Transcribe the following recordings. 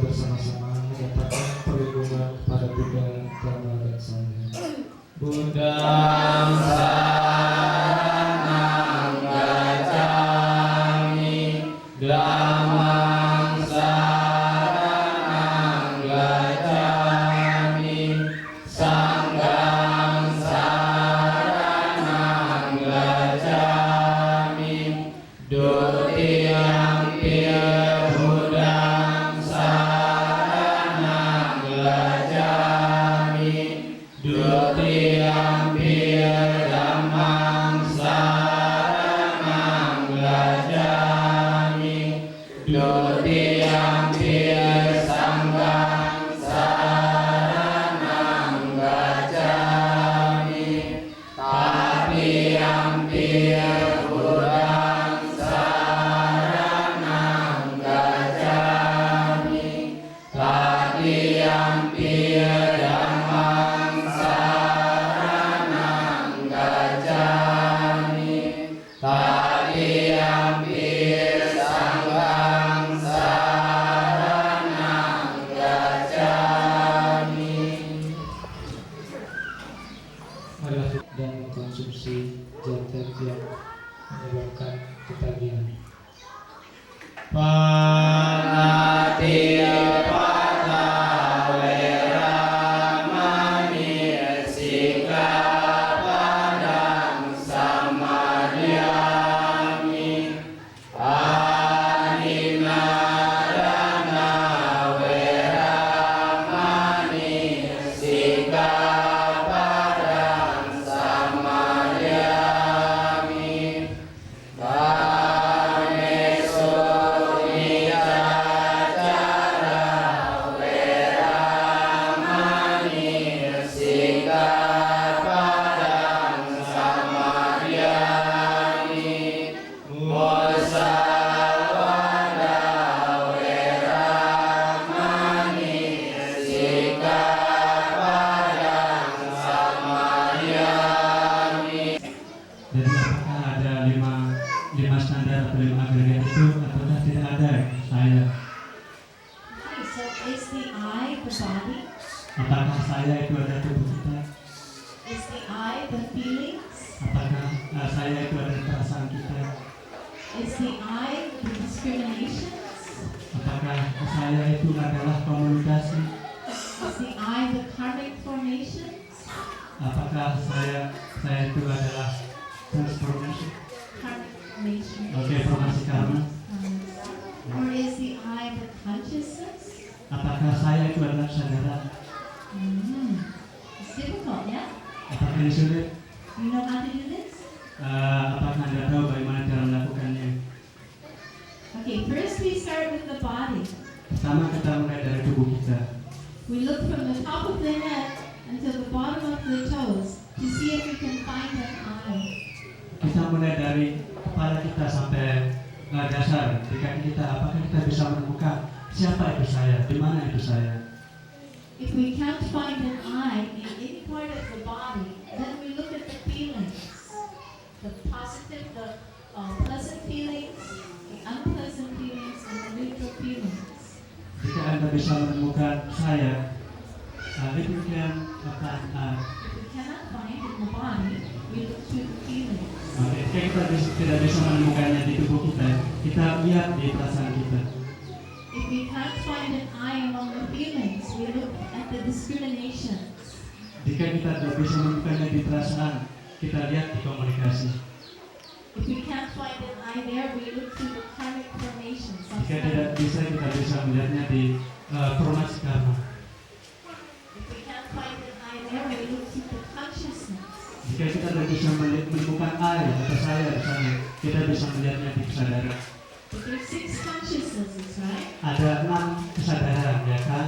bersama-sama menyatakan perlindungan kepada Bunda Dharma dan Sangha. Bunda Saranang Gacchami, Dhammang Saranang Gacchami, Sanghang Saranang Gacchami, Dutiyampi Buddhang Saranang Gacchami, Dutiyampi Dhammang Saranang Gacchami, Dutiyampi Sanghang Saranang Gacchami, Tatiyampi Buddhang Saranang Gacchami, Tatiyampi Dhammang Saranang Gacchami, Tatiyampi Sanghang Saranang Gacchami. Marilah dan mengkonsumsi zat yang menyebabkan ketagihan. Panatya pata weramani sikapadang samadhyami, animarana weramani sikapadang samadhyami, Kamesu nicacara weramani sikapadang samadhyami, Musawada weramani sikapadang samadhyami. Jadi apakah ada lima standar atau lima agregat itu ataukah tidak ada saya? Okay, so is the eye the body? Apakah saya itu ada tubuh kita? Is the eye the feelings? Apakah saya itu ada perasaan kita? Is the eye the discriminations? Apakah saya itu adalah komunikasi? Is the eye the karmic formations? Apakah saya itu adalah transformation? Karmic formations. Oke, formasi karma. Or is the eye the consciousness? Apakah saya itu adalah kesadaran? It's difficult, yeah? Apakah ini sulit? You know how to do this? Apakah Anda tahu bagaimana cara melakukannya? Okay, first we start with the body. Pertama kita mulai dari tubuh kita. We look from the top of the head until the bottom of the toes to see if we can find an eye. Kita mulai dari kepala kita sampai dasar di kaki kita. Apakah kita bisa menemukan siapa itu saya, di mana itu saya? If we can't find an eye in any part of the body, then we look at the feelings, the positive, the ah, If we cannot find it in the body, we look through the feelings. ketika kita tidak bisa menemukannya di tubuh kita, kita lihat di perasaan kita. If we can't find an eye among the feelings, we look at the discriminations. Jika kita tidak bisa menemukannya di perasaan, kita lihat di komunikasi. If we can't find an eye there, we look through the karmic formations. Jika tidak bisa, kita bisa melihatnya di formasi karma. If we can't find an eye there, we look through the consciousness. Jika kita tidak bisa menemukan I atau saya di sana, kita bisa melihatnya di kesadaran. If there's 6 consciousnesses, right? Ada 6 kesadaran, ya kan?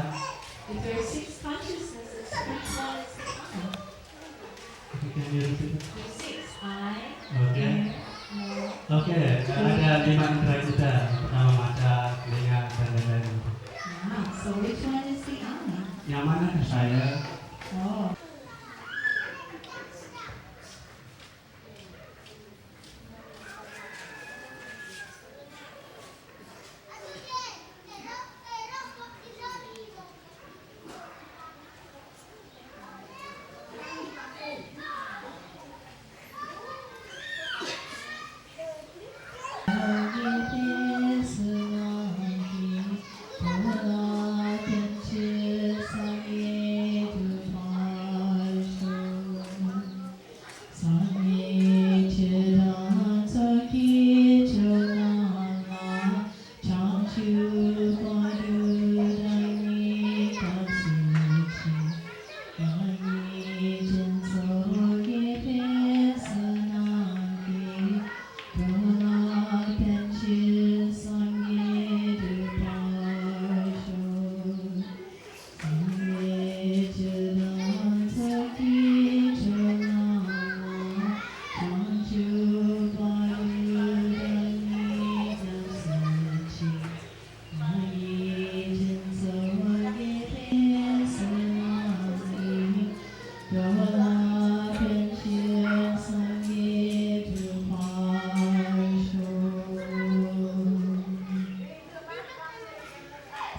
If there's 6 consciousnesses, which one is the I? Can you repeat it? There's 6. I, Oke. air, more. Oke, ada 5 indera kita. Pertama mata, telinga, dan lain-lain. Ah, so which one is the I? Yang mana ke saya? Oh.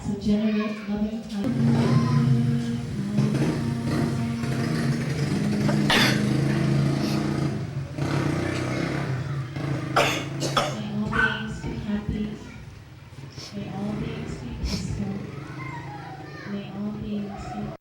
So generate loving May all beings be happy. May all beings be peaceful. May all beings be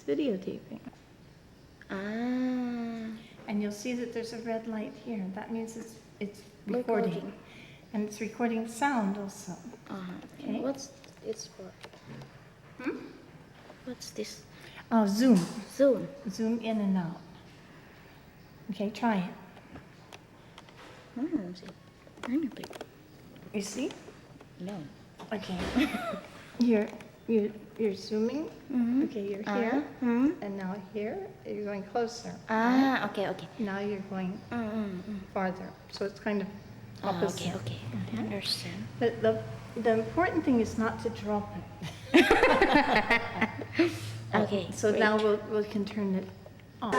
videotaping. Ah, And you'll see that there's a red light here. That means it's recording. Recording. And it's recording sound also. Okay. What's it's for? Hmm? What's this? Oh, zoom. Zoom. Zoom in and out. Okay, try it. Anything. You see? No. Okay. You're zooming. Okay, you're here. And now here, you're going closer. Ah, okay, okay. Now you're going farther. So it's kind of opposite. Okay, I understand. But the important thing is not to drop it. Okay. So great. now we can turn it on.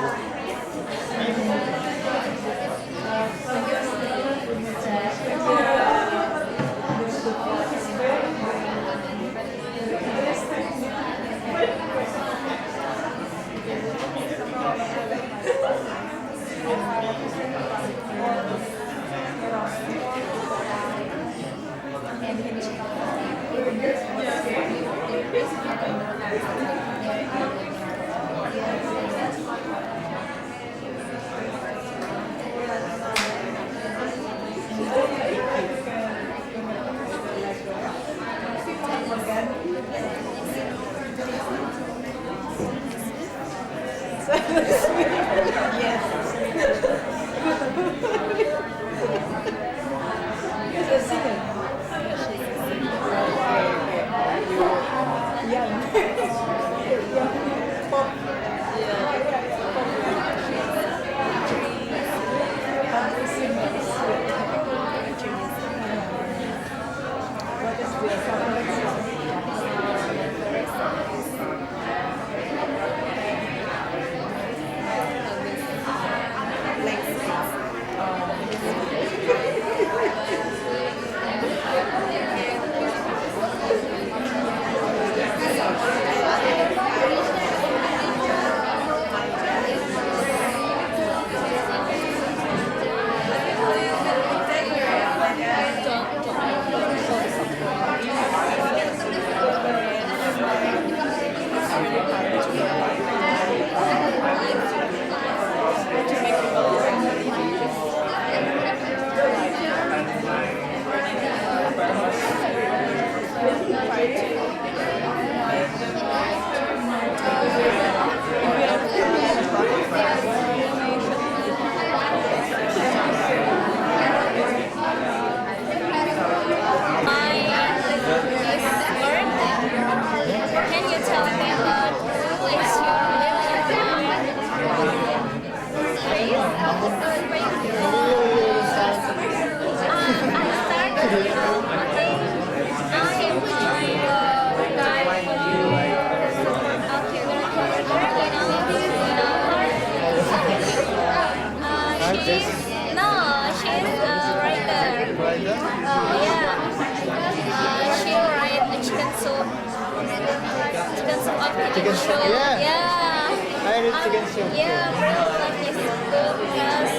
Can you tell me about who is your she's a writer. She write a chicken soup. Chicken soup of chicken soup. I read chicken soup. Yeah, I really like this book because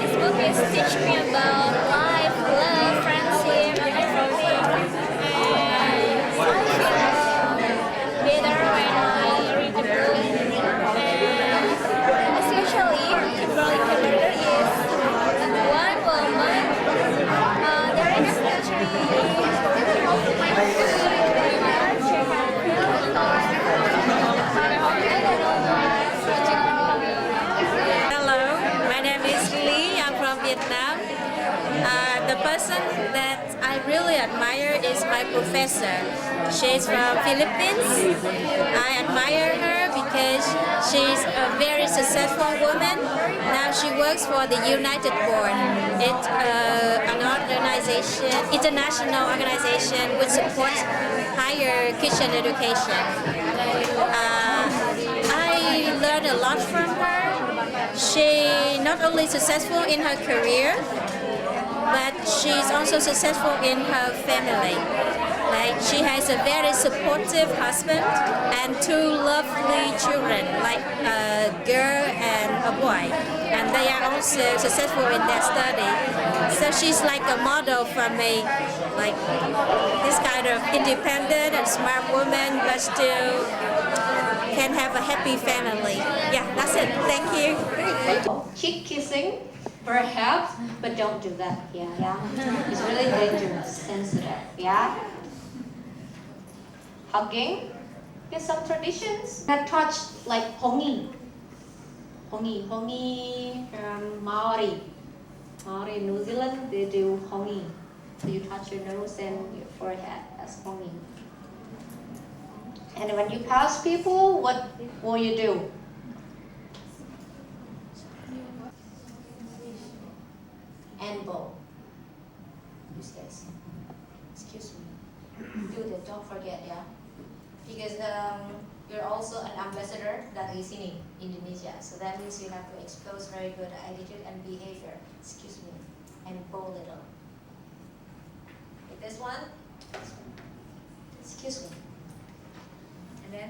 this book is teach me about life, love, friendship, and everything. And I feel better when I read the book. And especially Kimberly Kimberly is one woman. There is actually Hello, my name is Lee. I'm from Vietnam. The person that I really admire is my professor. She's from Philippines. I admire her because she's a very successful woman. Now she works for the United Board. It's an organization, international organization which supports higher Christian education. I learned a lot from her. She not only successful in her career, but she's also successful in her family. Like she has a very supportive husband and two lovely children, like a girl and a boy. And they are also successful in their study. So she's like a model for me, like this kind of independent and smart woman, but still can have a happy family. Yeah, that's it. Thank you. Cheek kissing, perhaps, but don't do that. Yeah. It's really dangerous, sensitive. Yeah. Hugging. There's some traditions that touch like hongi. Hongi from Maori, New Zealand. They do hongi. So you touch your nose and your forehead. That's hongi. And when you pass people, what will you do? Elbow. Excuse me. Do that, don't forget, yeah? Because You're also an ambassador dari sini, Indonesia. So that means you have to expose very good attitude and behavior. Excuse me, and bow little. Like this one. Excuse me. And then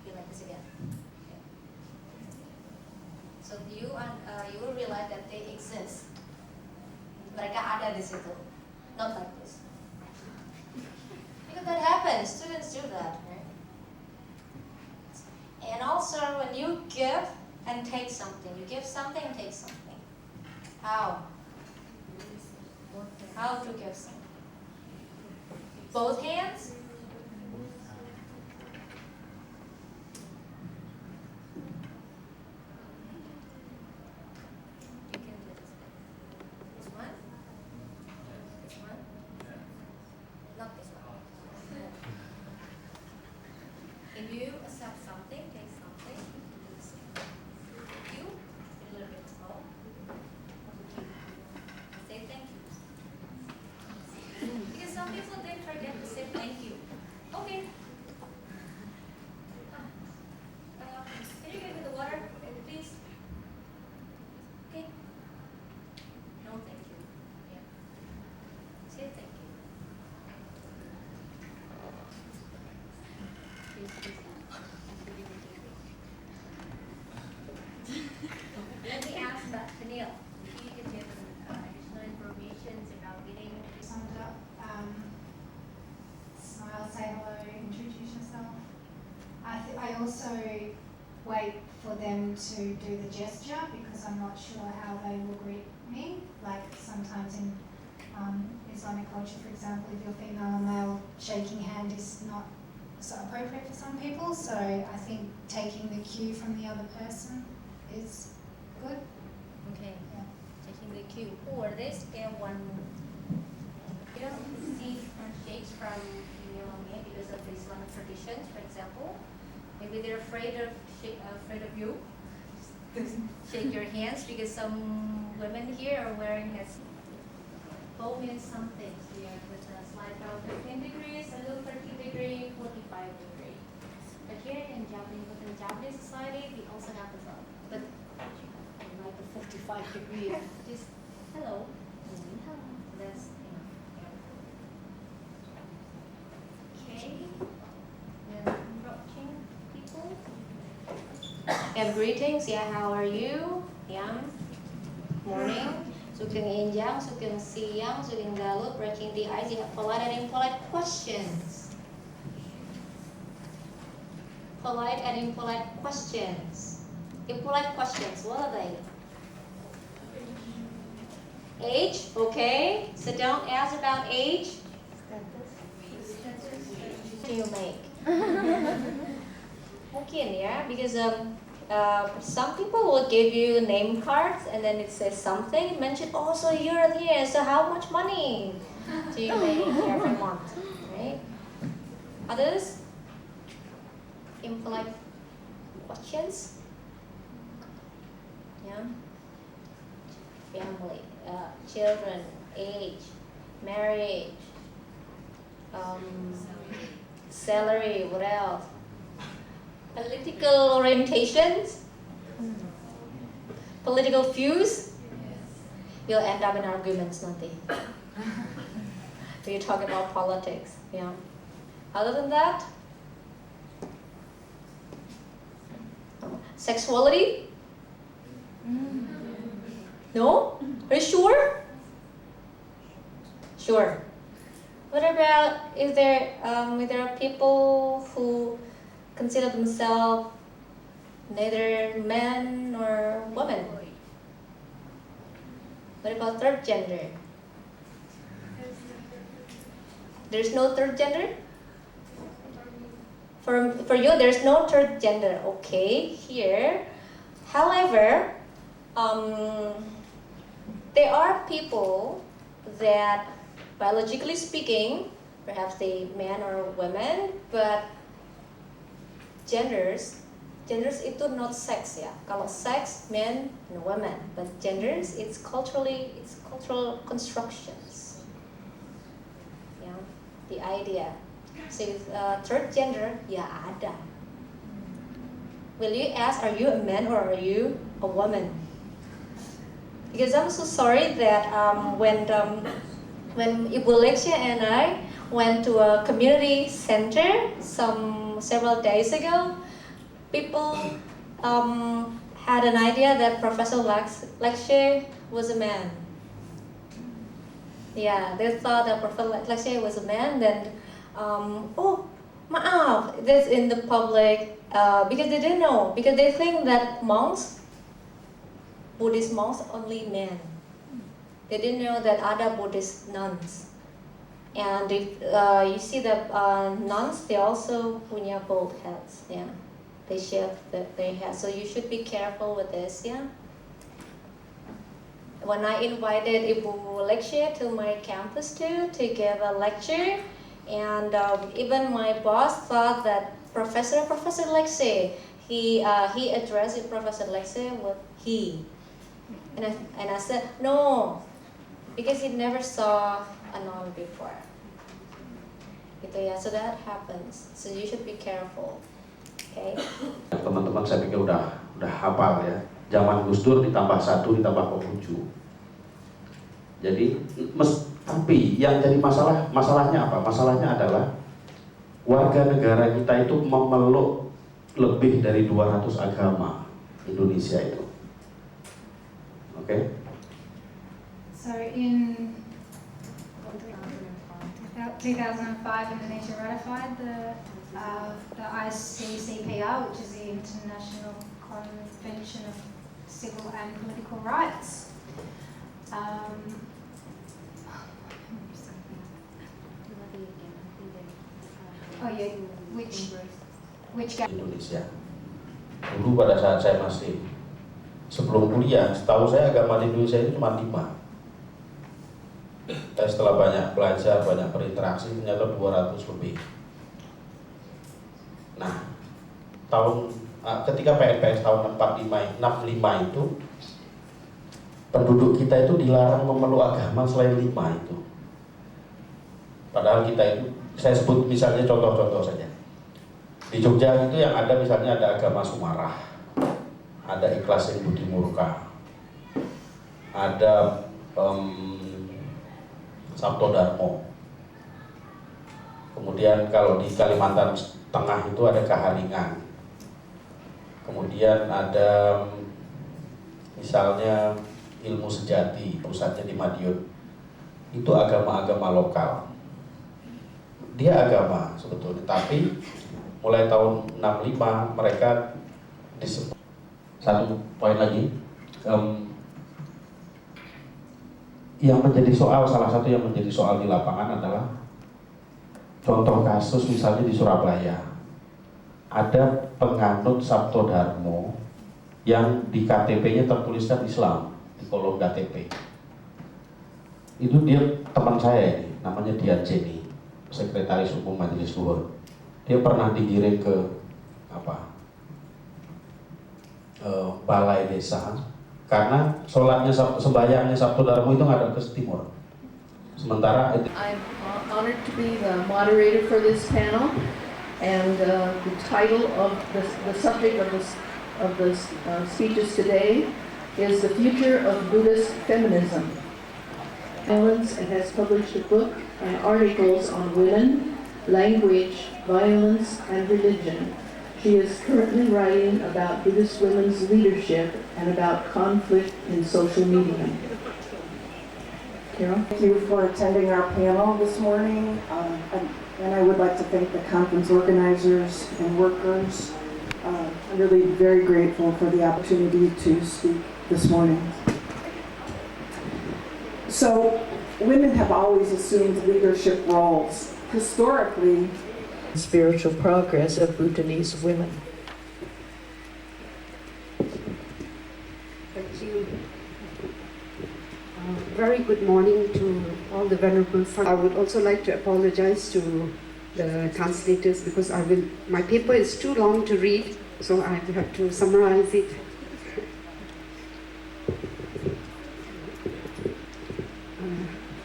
you like this again. Okay. So you will realize that they exist. Mereka ada di situ. Not like this. Because that happens. Students do that, right? And also when you give and take something, you give something and take something. How? How to give something? Both hands? You can do this. This one? This one? Not this one. If you accept something, take something, you, a little bit small, say thank you. Because some people, they forget to say thank you. Okay. Can you give me the water, please? Okay. No, thank you. Yeah. Say thank you. Let me ask Daniel, if you could give additional information about getting Sum it up. Smile, say hello, introduce yourself. I also wait for them to do the gesture because I'm not sure how they will greet me. Like sometimes in Islamic culture, for example, if you're female or male, shaking hand is not so appropriate for some people. So I think taking the cue from the other person is good. Okay. Yeah. Taking the cue. Or this one, you don't see shakes from female because of the Islamic traditions, for example. Maybe they're afraid of you. Shake your hands because some women here are wearing a bow means something here with a slide from 15 degrees, a little 30 degree, 45 degree. But here in Japanese society, we also have this one. But like the 45 degree, just hello. That's enough. Okay. Then approaching people. And greetings. Yeah, how are you? Yeah. Morning. Sugeng Injang, Sugeng Siang, Sugeng Galut, breaking the ice. You have polite and impolite questions. Polite and impolite questions. Impolite questions, what are they? Age, okay. So don't ask about age. What do you make? Mungkin ya, because some people will give you name cards and then it says something, mention, oh, so you're here, so how much money do you make every month, right? Others? Impolite questions? Yeah. Family, children, age, marriage, salary, what else? Political orientations, political views. You'll end up in arguments nanti. Do you talk about politics? Yeah. Other than that, sexuality? No? Are you sure? Sure. What about if there are people who consider themselves neither men or women? What about third gender? There's no third gender? For you, there's no third gender. Okay, here. However, there are people that, biologically speaking, perhaps they men or women, but genders itu not sex ya. Kalau sex, men and women, but genders it's cultural constructions. Yeah, the idea. So third gender ya ada, will you ask, are you a man or are you a woman? Because I'm so sorry that when Ibu Lexia and I went to a community center several days ago, people had an idea that Professor Lexia was a man. Yeah, they thought that Professor Lexia was a man. Then, oh, maaf, that's in the public because they didn't know, because they think that monks, Buddhist monks, only men. They didn't know that other Buddhist nuns. And if you see the nuns, they also punya bald heads. Yeah, they shave their hair. So you should be careful with this. Yeah. When I invited Ibu Lexia to my campus too to give a lecture, and even my boss thought that Professor Lexia, he addressed Professor Lexia with he, and I said no, because he never saw a nun before. Gitu ya, so that happens. So you should be careful. Okay. Teman-teman saya pikir udah hafal ya. Zaman Gus Dur ditambah 1 ditambah Konghucu. Jadi tapi yang jadi masalahnya apa? Masalahnya adalah warga negara kita itu memeluk lebih dari 200 agama Indonesia itu. Oke? So in 2005, Indonesia ratified the ICCPR, which is the International Convention of Civil and Political Rights. Which Indonesia. Dulu pada saat saya masih sebelum kuliah, setahu saya agama di Indonesia itu cuma 5. Dan setelah banyak belajar, banyak berinteraksi, ternyata 200 lebih. Nah, ketika PNPS tahun 65 itu, penduduk kita itu dilarang memeluk agama selain 5 itu. Padahal kita itu, saya sebut misalnya contoh-contoh saja. Di Jogja itu yang ada misalnya ada agama Sumarah, ada Ikhlasin Budi Murka, ada Sabto Darmo. Kemudian kalau di Kalimantan Tengah itu ada Kaharingan. Kemudian ada misalnya Ilmu Sejati, pusatnya di Madiun. Itu agama-agama lokal. Dia agama sebetulnya, tapi mulai tahun 65 mereka disebut. Satu poin lagi, salah satu yang menjadi soal di lapangan adalah contoh kasus misalnya di Surabaya, ada penganut Sabto Darmo yang di KTP-nya tertuliskan Islam di kolom KTP. Itu dia teman saya ini, namanya Dian Jenny, Sekretaris Umum Majelis Luhur. Dia pernah digiring ke balai desa karena sembahyangnya Sabto Darmo itu ngadep ke timur. Sementara I'm honored to be the moderator for this panel, and the title of the subject of the speeches today is the future of Buddhist feminism. Ellen has published a book and articles on women, language, violence, and religion. She is currently writing about Buddhist women's leadership and about conflict in social media. Carol? Thank you for attending our panel this morning, and I would like to thank the conference organizers and workers. I'm really very grateful for the opportunity to speak this morning. So, women have always assumed leadership roles. Historically, Spiritual progress of Bhutanese women. Thank you. Very good morning to all the venerable. I would also like to apologize to the translators because my paper is too long to read, so I have to summarize it.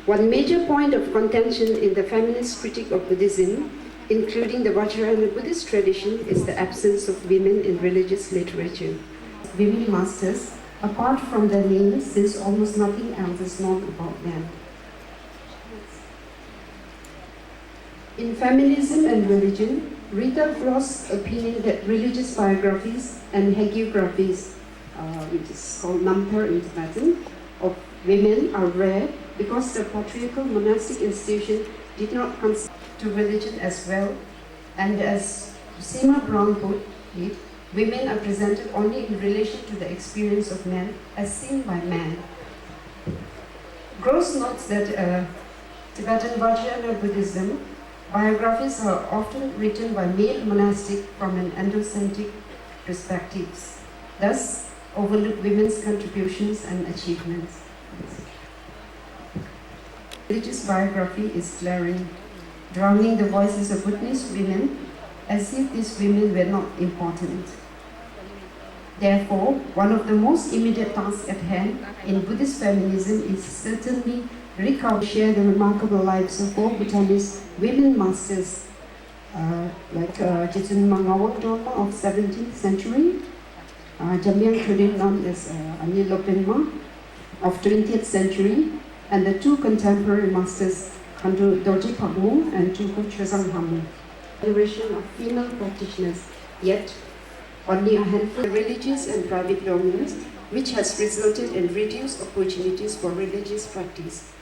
One major point of contention in the feminist critique of Buddhism including the Vajrayana Buddhist tradition, is the absence of women in religious literature. Women masters, apart from their names, since almost nothing else is known about them. In Feminism and Religion, Rita Frost's opinion that religious biographies and hagiographies, which is called Nampar in Tibetan, of women are rare because the patriarchal monastic institution did not consider to religion as well, and as Seema Brown put it, women are presented only in relation to the experience of men as seen by men. Gross notes that Tibetan Vajrayana Buddhism biographies are often written by male monastic from an androcentric perspectives, thus overlook women's contributions and achievements. Religious biography is glaring, drowning the voices of Buddhist women as if these women were not important. Therefore, one of the most immediate tasks at hand in Buddhist feminism is certainly share the remarkable lives of four Bhutanese women masters, like Jitun Mangawang Dorma of 17th century, Jamyang Chodin known as Ani Lopenma of 20th century, and the two contemporary masters, Khandu Dorji Pagmu and Tuku Chazang Hamu. Generation of female practitioners, yet only a handful of religious and private dominance, which has resulted in reduced opportunities for religious practice.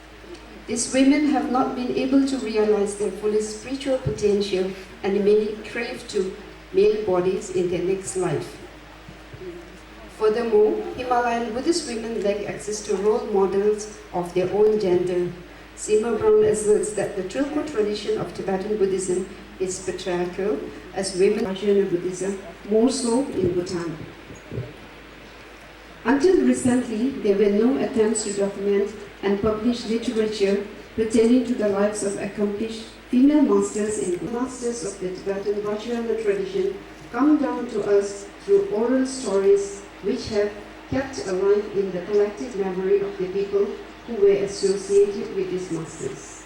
These women have not been able to realize their fullest spiritual potential, and many crave to male bodies in their next life. Furthermore, Himalayan Buddhist women lack access to role models of their own gender. Seema Brown asserts that the Trilko tradition of Tibetan Buddhism is patriarchal, as women Vajrayana Buddhism, more so in Bhutan. Until recently, there were no attempts to document and publish literature pertaining to the lives of accomplished female masters in masters of the Tibetan Vajrayana tradition come down to us through oral stories which have kept alive in the collective memory of the people who were associated with these masters.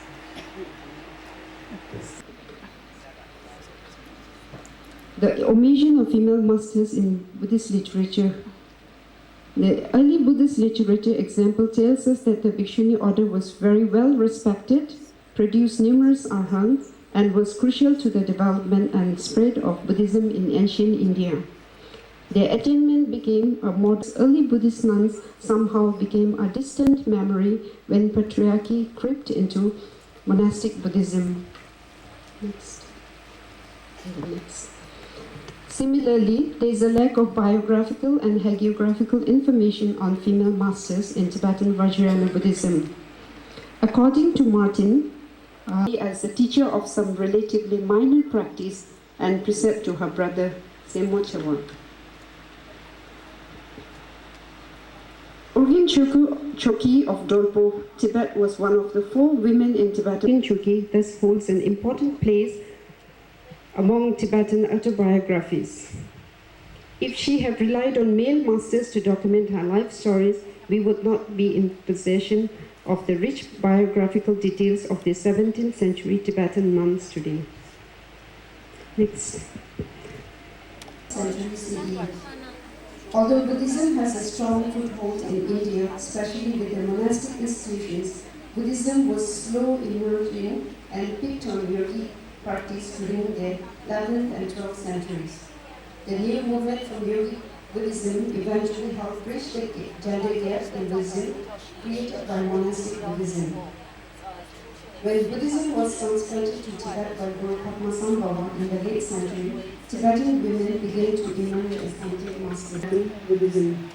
The omission of female masters in Buddhist literature. The early Buddhist literature example tells us that the Bhikshuni order was very well respected, produced numerous arhats, and was crucial to the development and spread of Buddhism in ancient India. Their attainment became a modest. Early Buddhist nuns somehow became a distant memory when patriarchy crept into monastic Buddhism. Next. Similarly, there is a lack of biographical and hagiographical information on female masters in Tibetan Vajrayana Buddhism. According to Martin, as a teacher of some relatively minor practice and precept to her brother, Semochawa. Urgyen Choki of Dolpo, Tibet, was one of the four women in Tibetan. Choki thus holds an important place among Tibetan autobiographies. If she had relied on male masters to document her life stories, we would not be in possession of the rich biographical details of the 17th century Tibetan nuns today. Next. Although Buddhism has a strong foothold in India, especially with the monastic institutions, Buddhism was slow emerging and picked on yogic practice during the 11th and 12th centuries. The new movement from yogic Buddhism eventually helped bridge the gender gap in Buddhism created by monastic Buddhism. When Buddhism was transplanted to Tibet by Guru Padmasambhava in the late century, Tibetan women began to emerge as anti-masters in Buddhism.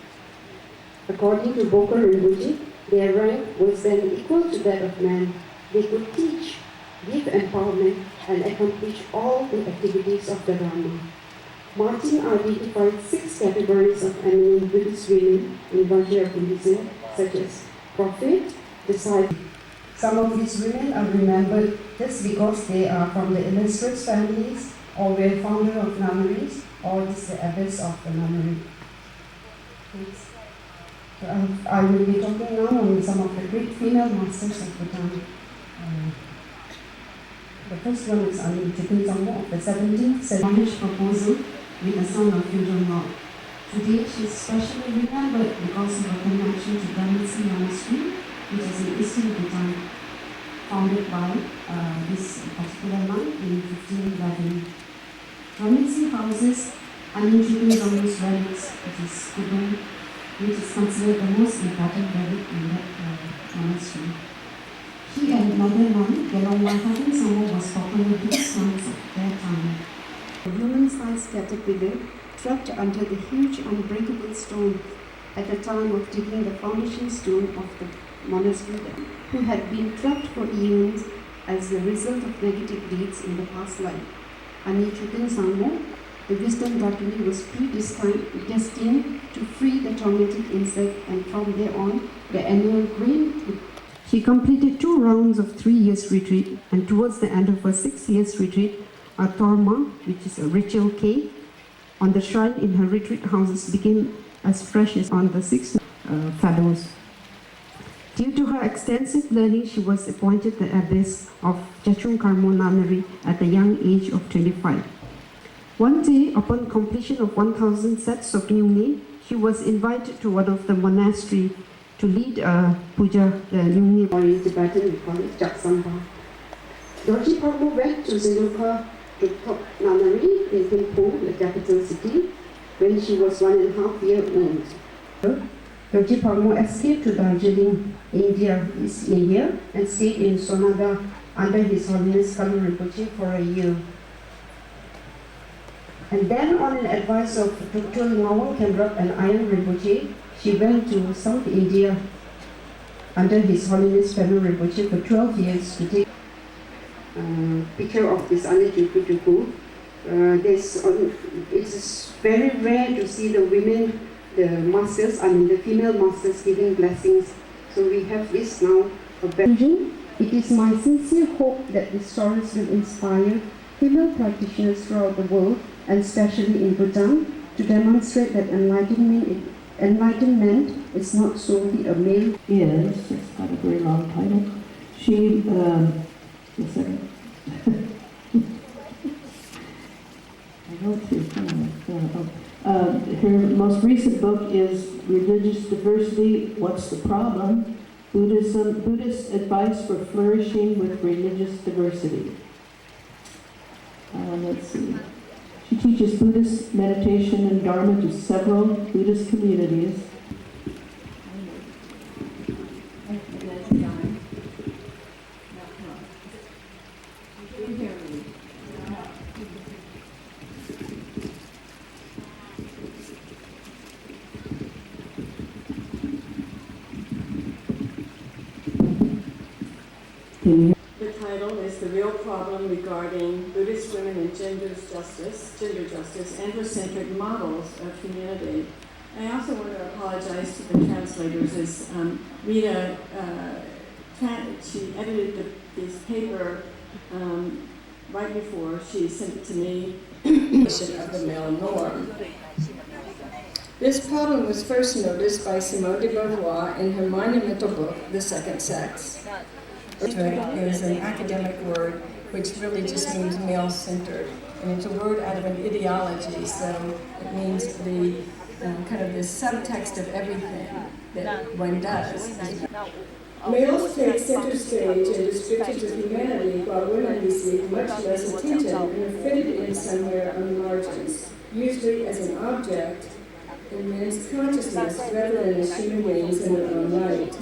According to Bokar and Buji, their rank was then equal to that of men. They could teach, give empowerment, and accomplish all the activities of the Dharma. Martin identified 6 categories of eminent Buddhist women in Vajrayana Buddhism, such as prophet, disciple. Some of these women are remembered just because they are from the illustrious families, or were founder of nunneries, or the abbess of the nunnery. So I will be talking now on some of the great female masters of Bhutan. The first one is Ali Chukunzangmo of the 17th century proposal with a song of freedom law. Today she is specially remembered because of her connection to Dhamisi Monastery, which is in Eastern Bhutan, founded by this particular monk in 1511. Dhamisi houses Ali Chukunzangmo's relics, which is Kudung, which is considered the most important relic in that monastery. He and Mother Nun, Gelongwa Sanghamita, was popular big songs of their time. A human-sized caterpillar trapped under the huge unbreakable stone at the time of digging the foundation stone of the monastery, who had been trapped for eons as the result of negative deeds in the past life. Ani Chukunzangmo, the wisdom Dharkini, was predestined to free the tormented insect, and from there on, the annual grain. She completed 2 rounds of 3 years retreat, and towards the end of her 6 years retreat, a torma, which is a ritual cake, on the shrine in her retreat houses became as fresh as on the 6 fellows. Due to her extensive learning, she was appointed the abbess of Jachung Karmo Nunnery at the young age of 25. One day, upon completion of 1,000 sets of Nyungni, she was invited to one of the monastery to lead a puja, the Nyungni, or in Tibetan we call it Jaksamba. Dorji Parmo went to Ziluka Nunnery in Thimphu, the capital city, when she was 1.5 years old. Dorji Parmo escaped to Darjeeling, East India, and stayed in Sonaga under His Holiness Kalu Rinpoche for a year. And then, on an advice of Dr. Ngawang Khenrab and Ayan Rinpoche, she went to South India under His Holiness Kalu Rinpoche for 12 years to take picture of this Ani Juku. It's very rare to see the women, the masters, the female masters giving blessings. So we have this now. It is my sincere hope that this stories will inspire female practitioners throughout the world, and especially in Bhutan, to demonstrate that enlightenment is not solely a male. It's got a very long title. She, a second. I wrote through her most recent book is Religious Diversity, What's the Problem? Buddhist Advice for Flourishing with Religious Diversity. Let's see. She teaches Buddhist meditation and Dharma to several Buddhist communities. The title is The Real Problem Regarding Buddhist Women and Gender Justice, Androcentric Models of Humanity. I also want to apologize to the translators as Rita, she edited this paper right before she sent it to me. Of the male norm. This problem was first noticed by Simone de Beauvoir in her monumental book, The Second Sex. Is an academic word which really just means male-centered, and it's a word out of an ideology, so it means the kind of the subtext of everything that one does. Males take center stage and restricted to humanity, while women receive much less attention and are fitted in somewhere on the margins, usually as an object in men's consciousness rather than as human beings in their own right.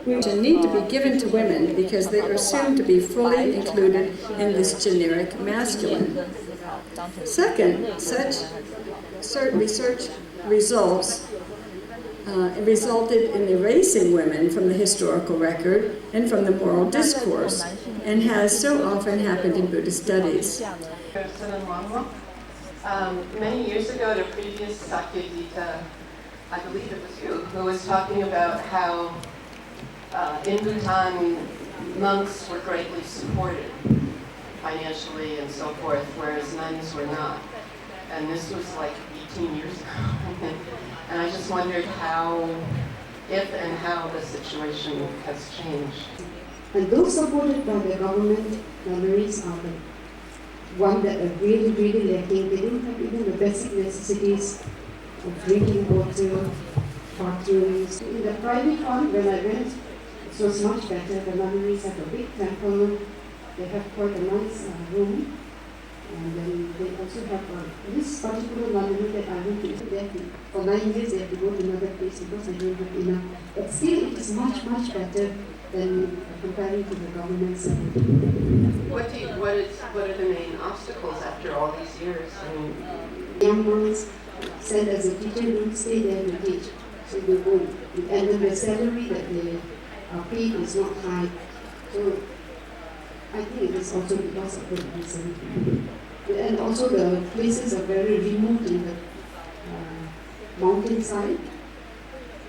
Which need to be given to women because they are assumed to be fully included in this generic masculine. Second, such certain research results resulted in erasing women from the historical record and from the moral discourse, and has so often happened in Buddhist studies. Many years ago at a previous Sakyajita, I believe it was you, who was talking about how in Bhutan, monks were greatly supported financially and so forth, whereas nuns were not. And this was like 18 years ago, I think. And I just wondered how, if and how the situation has changed. And those supported by the government nunneries are the one that are really, really lacking. They don't have even the basic necessities of drinking water, bathrooms. In the private one, when I went, it was much better. The nunneries have a big temple. They have quite a nice room. And then they also have this particular nunnery that I went to. For 9 years, they have to go to another place because I don't have enough. But still, it is much, much better than comparing to the government side. What are the main obstacles after all these years? I mean, young ones sent as a teacher don't stay there to teach, so they go. And then the salary that they are paid is not high. So I think it is also because of the reason. And also the places are very remote in the mountainside.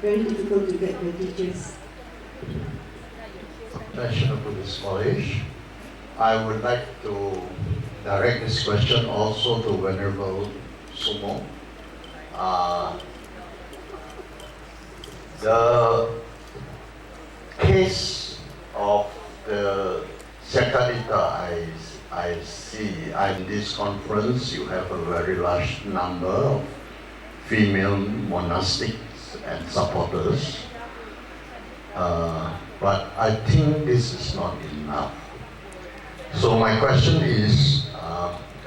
Very difficult to get the teachers. National Buddhist College. I would like to direct this question also to Venerable Sumo. The case of the Sanghamita, I see in this conference you have a very large number of female monastics and supporters. But I think this is not enough. So my question is,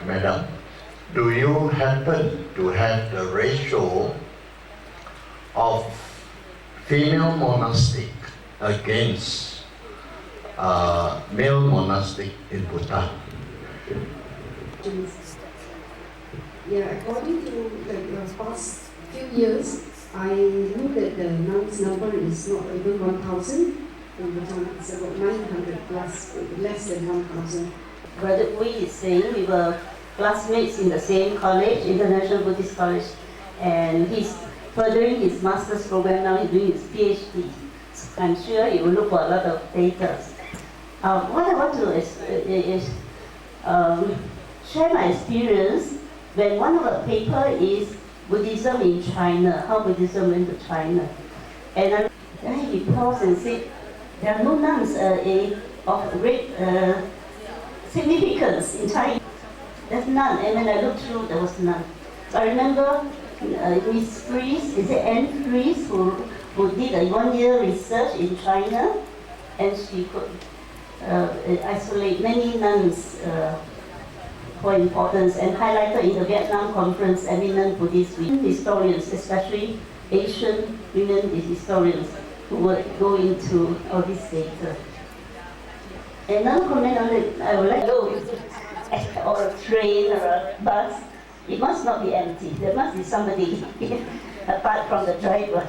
Madam, do you happen to have the ratio of female monastic against male monastic in Bhutan? Yeah, according to the past few years, I know that the nuns number is not even 1,000. In Bhutan, it's about 900 plus, less than 1,000. Brother Hui is saying we were classmates in the same college, International Buddhist College, and he's furthering his master's program now, he's doing his PhD. So I'm sure he will look for a lot of data. What I want to is share my experience when one of the paper is Buddhism in China, how Buddhism went to China. And then he paused and said, there are no nuns of great significance in China. There's none, and when I looked through, there was none. So I remember Miss Fries, is it Anne Fries, who did a 1-year research in China, and she could isolate many nuns for importance and highlighted in the Vietnam conference eminent Buddhist historians, especially Asian women historians, who would go into all this data. Another comment on it, I would like to know, or a train or a bus, it must not be empty. There must be somebody apart from the driver.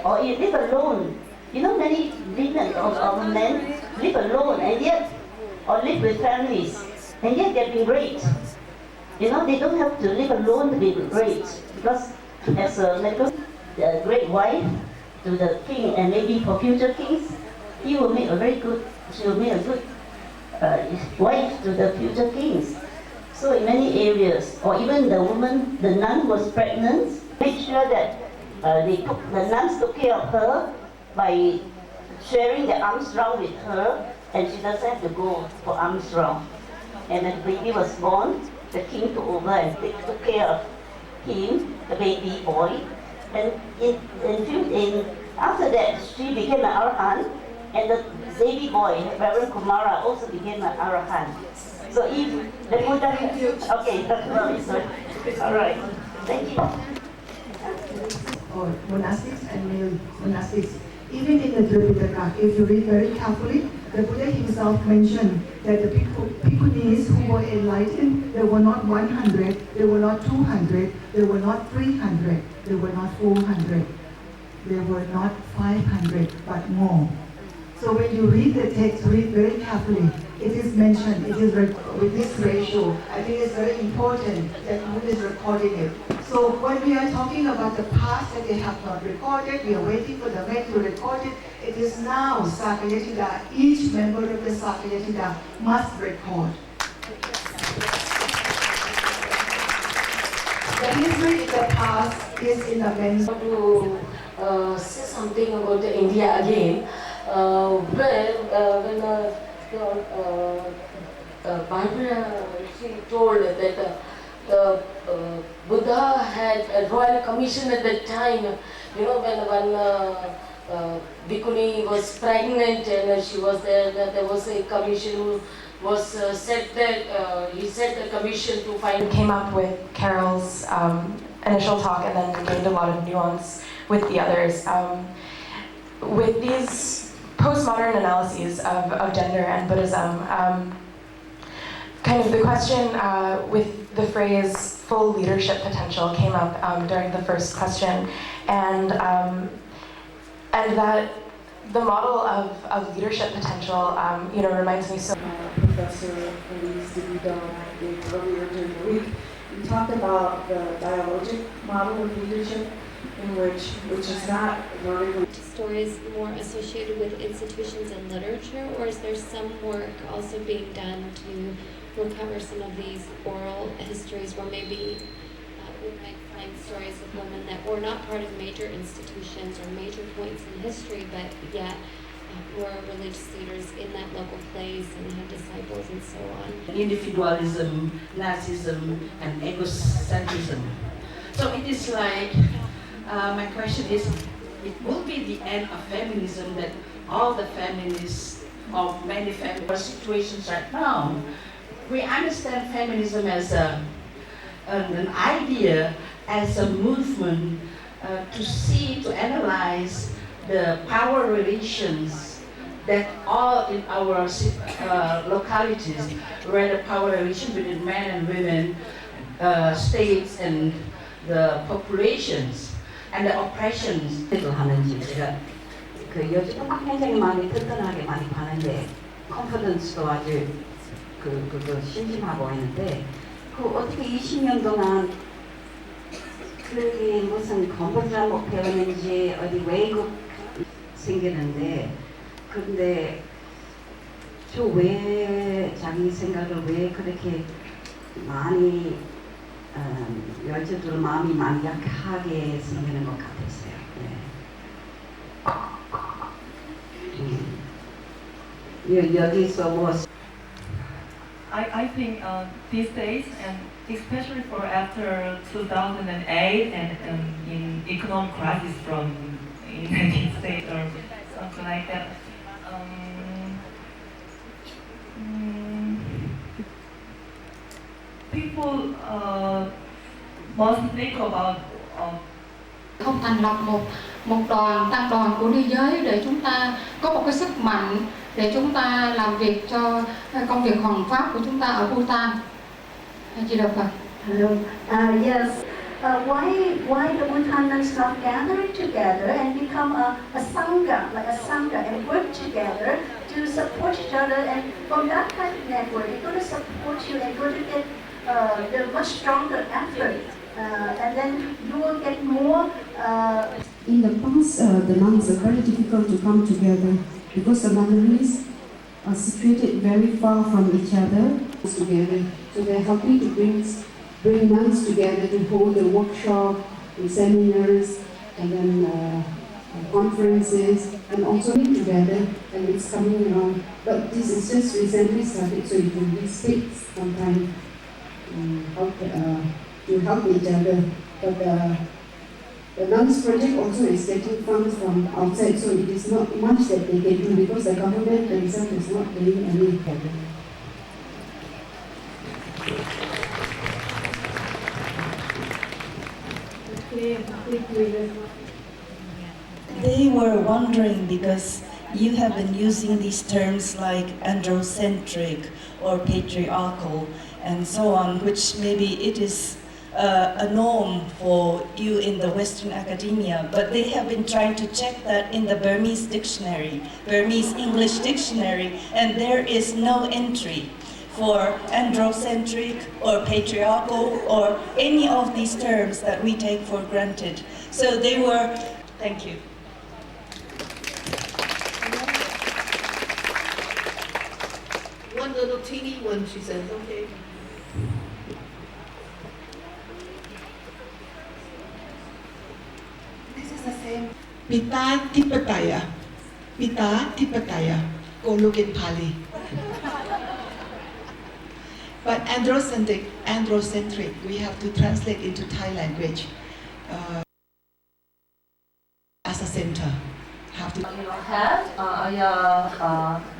Or you live alone. You know, many women or men live alone and yet, or live with families, and yet they've been raped. You know, they don't have to live alone to be raped, because as a great wife to the king and maybe for future kings, she will make a good wife to the future kings. So in many areas, or even the woman, the nun was pregnant, make sure that the nuns took care of her by sharing the arms round with her, and she doesn't have to go for arms round. And when the baby was born, the king took over and took care of him, the baby boy. And after that, she became an arahant, and the baby boy, Reverend Kumara, also became an arahant. So if the Buddha, okay, sorry. All right, thank you. Or monastics and male monastics. Even in the Tripitaka, if you read very carefully, the Buddha himself mentioned that the Bhikkhunis who were enlightened, they were not 100, they were not 200, they were not 300, they were not 400, they were not 500, but more. So when you read the text, read very carefully. It is mentioned, it is with this ratio. I think it's very important that Buddha is recording it. So when we are talking about the past that they have not recorded, we are waiting for the men to record it. It is now Sakayatida. Each member of the Sakayatida must record. The history in the past is in the men's. To say something about India again. Barbara, she told that the Buddha had a royal commission at that time. You know, when one Bhikkhuni was pregnant and she was there, there was a commission who was set that he set a commission to find. Came up with Carol's initial talk and then gained a lot of nuance with the others. With these postmodern analyses of gender and Buddhism, kind of the question with the phrase full leadership potential came up during the first question, and that the model of leadership potential, reminds me so. Professor Elise DeVito gave earlier during the week. We talked about the dialogic model of leadership, which is not very. Stories more associated with institutions and literature, or is there some work also being done to recover some of these oral histories where maybe we might find stories of women that were not part of major institutions or major points in history, but yet were religious leaders in that local place and had disciples and so on. Individualism, narcissism, and egocentrism. So it is like, my question is, it will be the end of feminism that all the feminists of many feminist situations right now, we understand feminism as an idea, as a movement to see, to analyze the power relations that all in our localities, where the power relation between men and women, states and the populations, and the oppressions. 하는지 제가 요즘 굉장히 많이 튼튼하게 많이 가는데 컨퍼런스도 아주 그거 심심하고 했는데 어떻게 20년 동안 그게 무슨 건설자 배우는지 어디 외국 생기는데 근데 저 왜 자기 생각을 왜 그렇게 많이 여자들 마음이 많이 약하게 생기는 것 같았어요. 여기서 뭐 I think these days, and especially for after 2008 and in economic crisis from United States or something like that, people must think about không thành lập một đoàn tăng đoàn của nữ giới để chúng ta có một cái sức mạnh để chúng ta làm việc cho công việc hoàn pháp của chúng ta ở Bhutan. Chị Độc ạ. Hello. Yes. Why the Bhutanese not gather together and become a sangha, like a sangha, and work together to support each other, and from that kind of network, it's going to support you and going to get the much stronger effort, and then you will get more. In the past, the nuns are very difficult to come together because the monasteries are situated very far from each other. Together, so they're helping to bring nuns together to hold a workshop, seminars, and then conferences, and also meet together, and it's coming around. But this is just recently started, so it will be split sometime to help each other. But the nuns project also is getting funds from outside, so it is not much that they can do because the government themselves is not doing any problem. They were wondering because you have been using these terms like androcentric or patriarchal and so on, which maybe it is a norm for you in the Western academia, but they have been trying to check that in the Burmese dictionary, Burmese English dictionary, and there is no entry for androcentric or patriarchal or any of these terms that we take for granted. So they were, thank you. One little teeny one, she says, okay. This is the same. Pita Tipataya. Pita Tipataya, go look in Pali. But androcentric, we have to translate into Thai language as a center. Have to.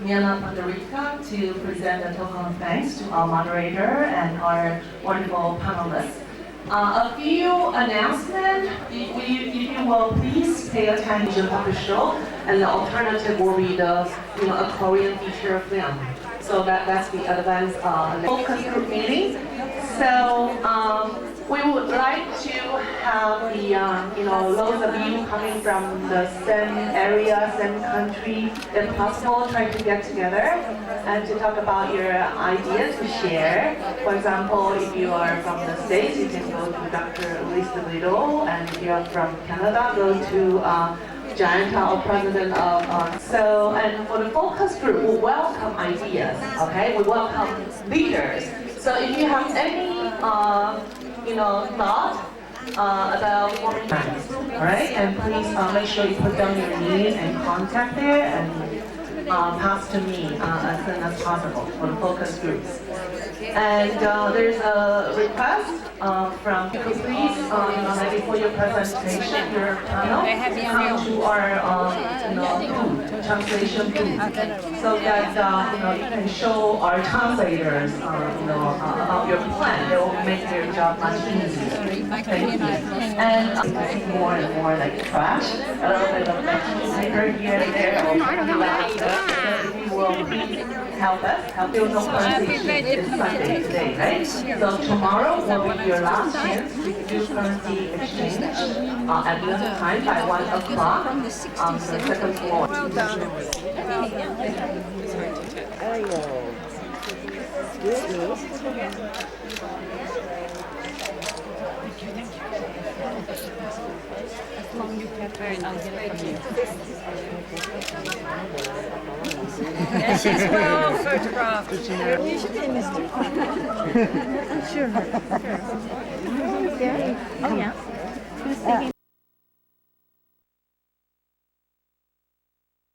Miana Pandarica to present a token of thanks to our moderator and our wonderful panelists. A few announcements, if you will please pay attention to the show, and the alternative will be the a Korean feature film. So that's the advanced focus group meeting. So we would like to have the those of you coming from the same area, same country, if possible, try to get together and to talk about your ideas to share. For example, if you are from the States, you can go to Dr. Luis DeVito, and if you're from Canada, go to Gianta, or president of and for the focus group, we welcome ideas. Okay, we welcome leaders. So if you have any thought about forming plans, all right, and please make sure you put down your name and contact there and pass to me as soon as possible for the focus groups. And there's a request from you could please, before your presentation, your panel, come to our translation booth, so that you can show our translators, about your plan. They will make their job much easier. Thank you. And more and more like trash, a little bit of paper here and there, or if you will please help us, help build no currency is Sunday today, right? So tomorrow will be your last chance to do currency exchange at lunch time by 1 o'clock on the second floor. Well done. As long as you prepare it, I'll get it from you. Yeah, she's well photographed. You should be in this too. Sure. Oh, yeah. Who's thinking?